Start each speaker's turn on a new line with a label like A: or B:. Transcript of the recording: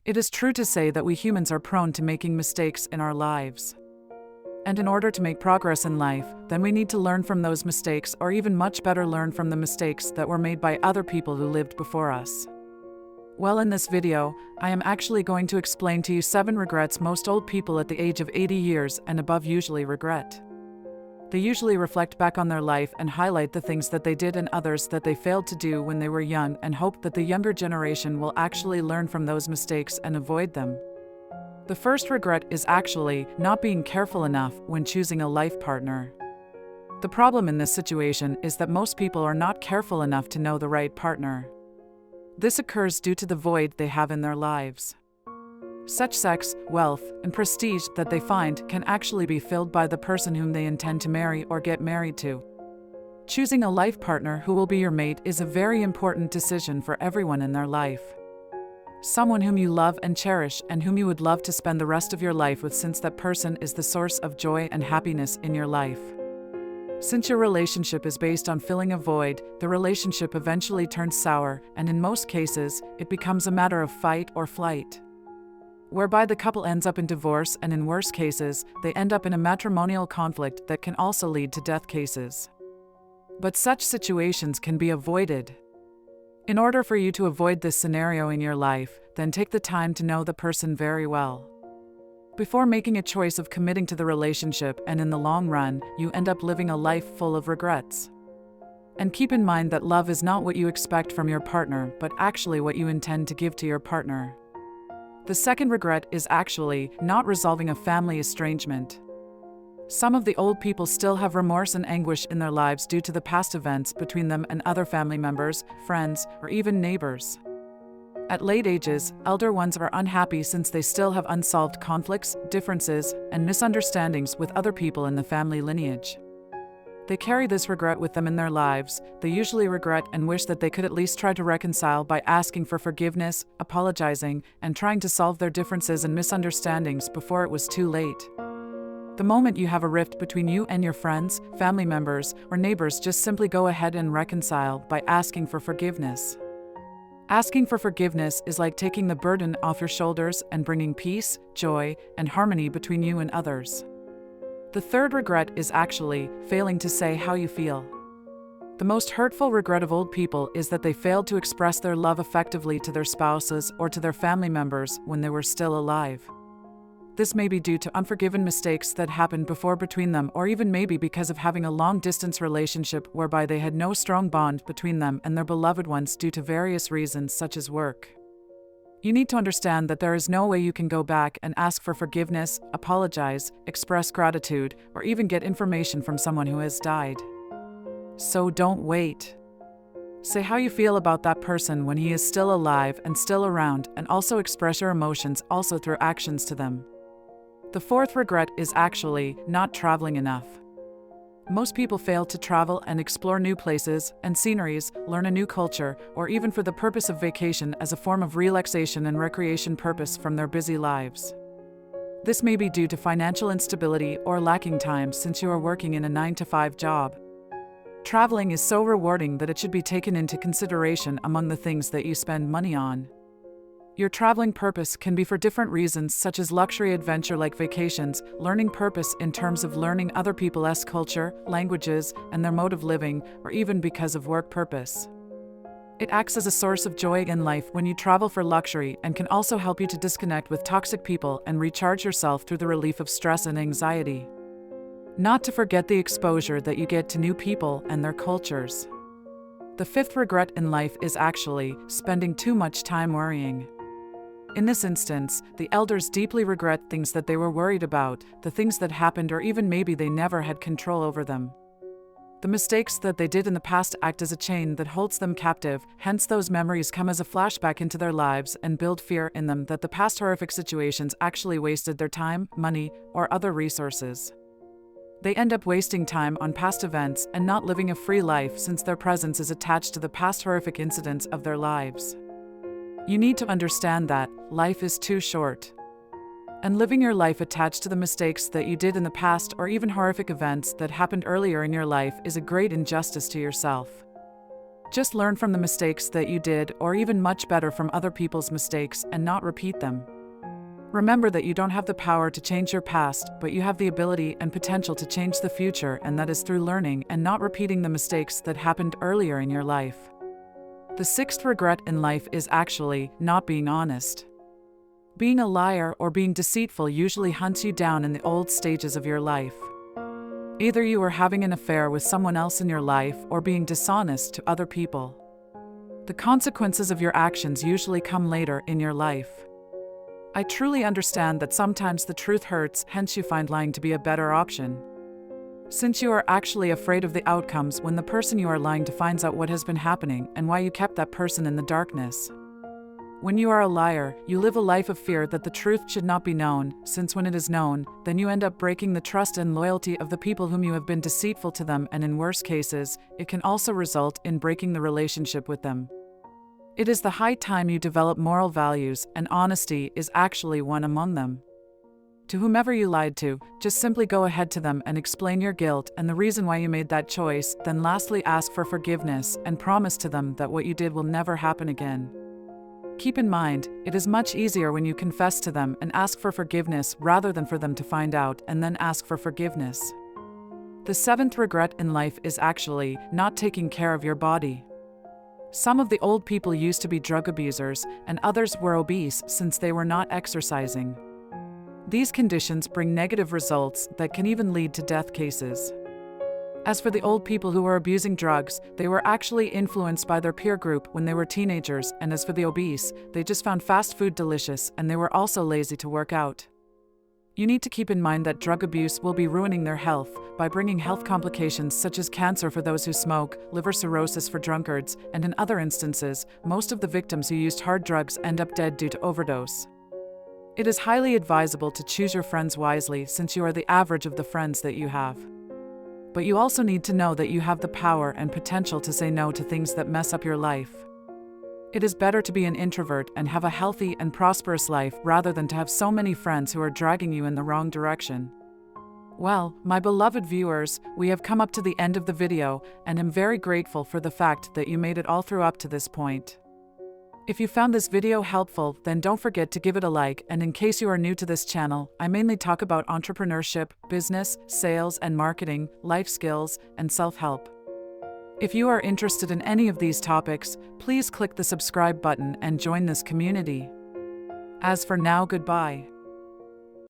A: It is true to say that we humans are prone to making mistakes in our lives. And in order to make progress in life, then we need to learn from those mistakes, or even much better learn from the mistakes that were made by other people who lived before us. Well, in this video, I am actually going to explain to you 7 regrets most old people at the age of 80 years and above usually regret. They usually reflect back on their life and highlight the things that they did and others that they failed to do when they were young, and hope that the younger generation will actually learn from those mistakes and avoid them. The first regret is actually not being careful enough when choosing a life partner. The problem in this situation is that most people are not careful enough to know the right partner. This occurs due to the void they have in their lives. Such sex, wealth, and prestige that they find can actually be filled by the person whom they intend to marry or get married to. Choosing a life partner who will be your mate is a very important decision for everyone in their life. Someone whom you love and cherish and whom you would love to spend the rest of your life with, since that person is the source of joy and happiness in your life. Since your relationship is based on filling a void, the relationship eventually turns sour, and in most cases, it becomes a matter of fight or flight, whereby the couple ends up in divorce, and in worse cases, they end up in a matrimonial conflict that can also lead to death cases. But such situations can be avoided. In order for you to avoid this scenario in your life, then take the time to know the person very well before making a choice of committing to the relationship, and in the long run, you end up living a life full of regrets. And keep in mind that love is not what you expect from your partner, but actually what you intend to give to your partner. The second regret is actually not resolving a family estrangement. Some of the old people still have remorse and anguish in their lives due to the past events between them and other family members, friends, or even neighbors. At late ages, elder ones are unhappy since they still have unsolved conflicts, differences, and misunderstandings with other people in the family lineage. They carry this regret with them in their lives. They usually regret and wish that they could at least try to reconcile by asking for forgiveness, apologizing, and trying to solve their differences and misunderstandings before it was too late. The moment you have a rift between you and your friends, family members, or neighbors, just simply go ahead and reconcile by asking for forgiveness. Asking for forgiveness is like taking the burden off your shoulders and bringing peace, joy, and harmony between you and others. The third regret is actually failing to say how you feel. The most hurtful regret of old people is that they failed to express their love effectively to their spouses or to their family members when they were still alive. This may be due to unforgiven mistakes that happened before between them, or even maybe because of having a long-distance relationship whereby they had no strong bond between them and their beloved ones due to various reasons such as work. You need to understand that there is no way you can go back and ask for forgiveness, apologize, express gratitude, or even get information from someone who has died. So don't wait. Say how you feel about that person when he is still alive and still around, and also express your emotions also through actions to them. The fourth regret is actually not traveling enough. Most people fail to travel and explore new places and sceneries, learn a new culture, or even for the purpose of vacation as a form of relaxation and recreation purpose from their busy lives. This may be due to financial instability or lacking time since you are working in a 9-to-5 job. Traveling is so rewarding that it should be taken into consideration among the things that you spend money on. Your traveling purpose can be for different reasons, such as luxury adventure like vacations, learning purpose in terms of learning other people's culture, languages, and their mode of living, or even because of work purpose. It acts as a source of joy in life when you travel for luxury, and can also help you to disconnect with toxic people and recharge yourself through the relief of stress and anxiety. Not to forget the exposure that you get to new people and their cultures. The fifth regret in life is actually spending too much time worrying. In this instance, the elders deeply regret things that they were worried about, the things that happened, or even maybe they never had control over them. The mistakes that they did in the past act as a chain that holds them captive, hence those memories come as a flashback into their lives and build fear in them that the past horrific situations actually wasted their time, money, or other resources. They end up wasting time on past events and not living a free life since their presence is attached to the past horrific incidents of their lives. You need to understand that life is too short. And living your life attached to the mistakes that you did in the past or even horrific events that happened earlier in your life is a great injustice to yourself. Just learn from the mistakes that you did, or even much better from other people's mistakes, and not repeat them. Remember that you don't have the power to change your past, but you have the ability and potential to change the future, and that is through learning and not repeating the mistakes that happened earlier in your life. The sixth regret in life is actually not being honest. Being a liar or being deceitful usually hunts you down in the old stages of your life. Either you are having an affair with someone else in your life or being dishonest to other people. The consequences of your actions usually come later in your life. I truly understand that sometimes the truth hurts, hence you find lying to be a better option. Since you are actually afraid of the outcomes when the person you are lying to finds out what has been happening and why you kept that person in the darkness. When you are a liar, you live a life of fear that the truth should not be known, since when it is known, then you end up breaking the trust and loyalty of the people whom you have been deceitful to them, and in worse cases, it can also result in breaking the relationship with them. It is the high time you develop moral values, and honesty is actually one among them. To whomever you lied to, just simply go ahead to them and explain your guilt and the reason why you made that choice, then lastly ask for forgiveness and promise to them that what you did will never happen again. Keep in mind, it is much easier when you confess to them and ask for forgiveness rather than for them to find out and then ask for forgiveness. The seventh regret in life is actually not taking care of your body. Some of the old people used to be drug abusers, and others were obese since they were not exercising. These conditions bring negative results that can even lead to death cases. As for the old people who were abusing drugs, they were actually influenced by their peer group when they were teenagers, and as for the obese, they just found fast food delicious and they were also lazy to work out. You need to keep in mind that drug abuse will be ruining their health by bringing health complications such as cancer for those who smoke, liver cirrhosis for drunkards, and in other instances, most of the victims who used hard drugs end up dead due to overdose. It is highly advisable to choose your friends wisely since you are the average of the friends that you have. But you also need to know that you have the power and potential to say no to things that mess up your life. It is better to be an introvert and have a healthy and prosperous life rather than to have so many friends who are dragging you in the wrong direction. Well, my beloved viewers, we have come up to the end of the video, and am very grateful for the fact that you made it all through up to this point. If you found this video helpful, then don't forget to give it a like, and in case you are new to this channel, I mainly talk about entrepreneurship, business, sales and marketing, life skills, and self-help. If you are interested in any of these topics, please click the subscribe button and join this community. As for now, goodbye.